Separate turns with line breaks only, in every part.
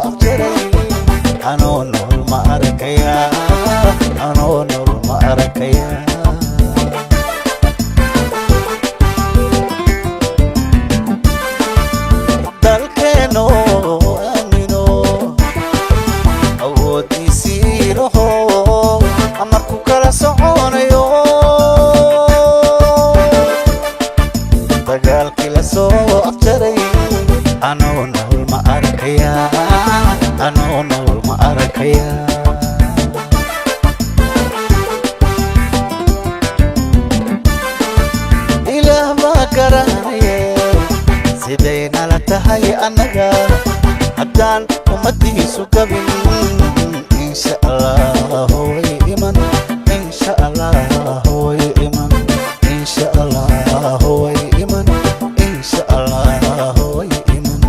afjaray anoo nool ma arkaya anoo nool ma arkaya dalkeeno amino awoodiisii laho amarku kala soconayo dagaalkii la soo afjaray anoo nool ma arkaya anoo nool ma arkaya ilaah baa garanaya sidayna la tahay annaga haddaan ummadiisu gabin insha allah way iman insha allah way iman insha allah way iman insha allah way iman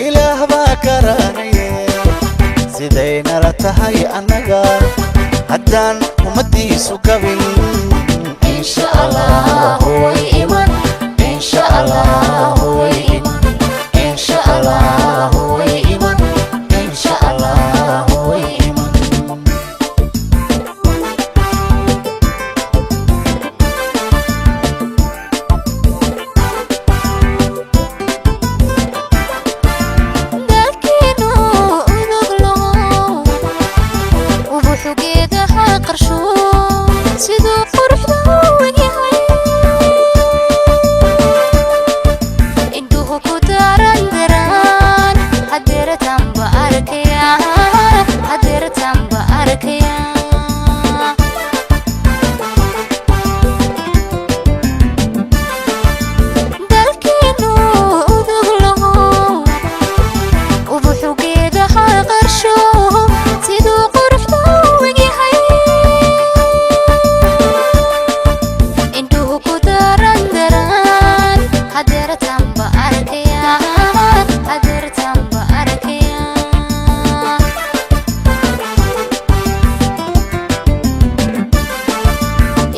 ilaah baa garanaya sidayna la tahay annaga haddaan ummadiisu gabin insha allah way iman insha allah way iman insha allah way iman insha allah way iman
dalkeenu unuglo ubuxu geedaha qarsho siduu quruxda u egyahay indhuhu ku daran daraan hadeeratan ba arkaya hadeeratan ba arkaya dalkeenu uduglaho ubuxu geedaha qarsho siduu quruxda u egyahay indhuhu ku daran daraan hadeeratan ba arkaya hadeertan ba arkaya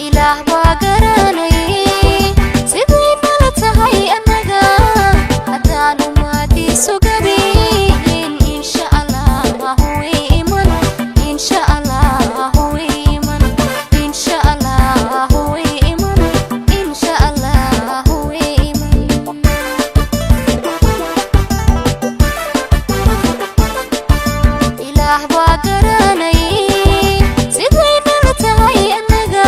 ilaah baa garanayay sidayna la tahay annaga haddaan ummadiisu gabin insha allah way iman insha allah way iman insha allah way iman insha allah way iman ilaah baa garanayay sidayna la tahay annaga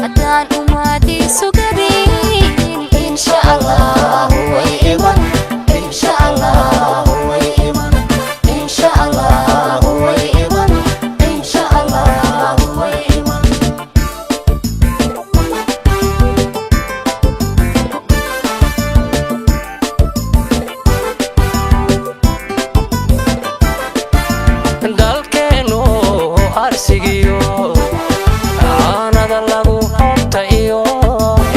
haddaan ummadiisu gabin insha allah way iman insha allah way iman insha allah way iman insha allah way iman
dalkeenu arsigiyo aanada lagu xobta iyo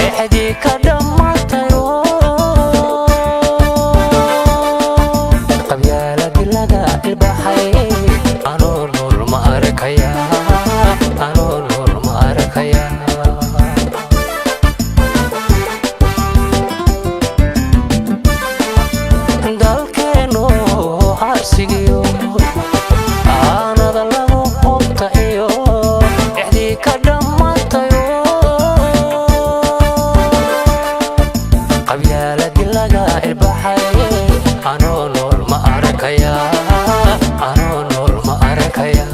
exdii ka dhammaatayo qabyaaladi laga ilbaxay anoo nool ma arkaya anoo nool ma arkaya dalkeenu arsigiyo aanada lagu xobta iyo exdii ka dhammaatayo qabyaaladi laga ilbaxay anoo nool ma arkaya anoo nool ma arkaya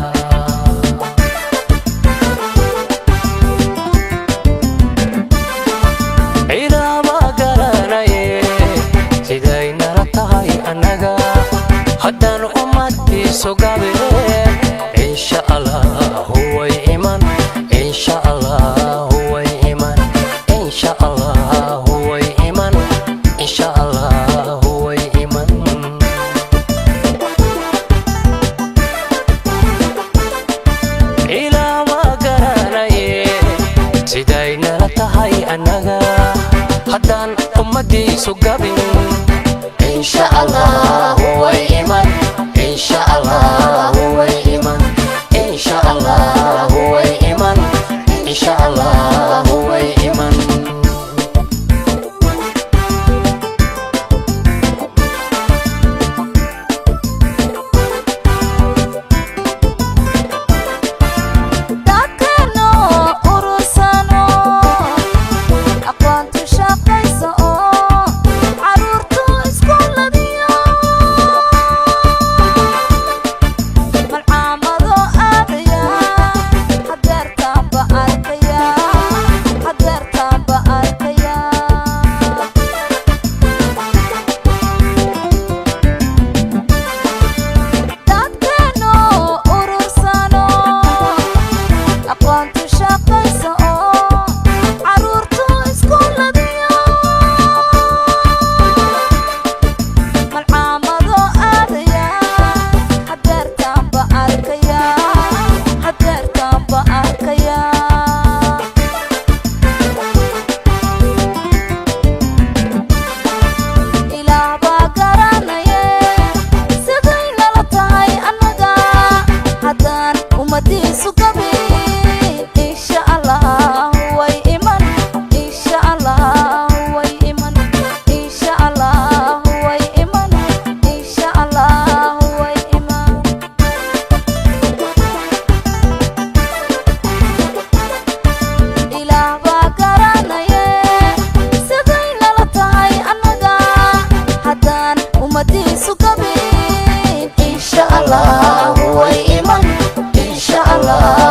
ilaah baa garanaye sidayna la tahay annaga haddaan ummadiisu gabin insha allah way iman insha allah way iman insha allah way iman insha allah way iman ilaah baa garanaye sidayna la tahay annaga haddaan ummadiisu gabin insha allah way iman insha allah way iman insha allah way iman insha Allah way iman
الله وإيمان إن شاء الله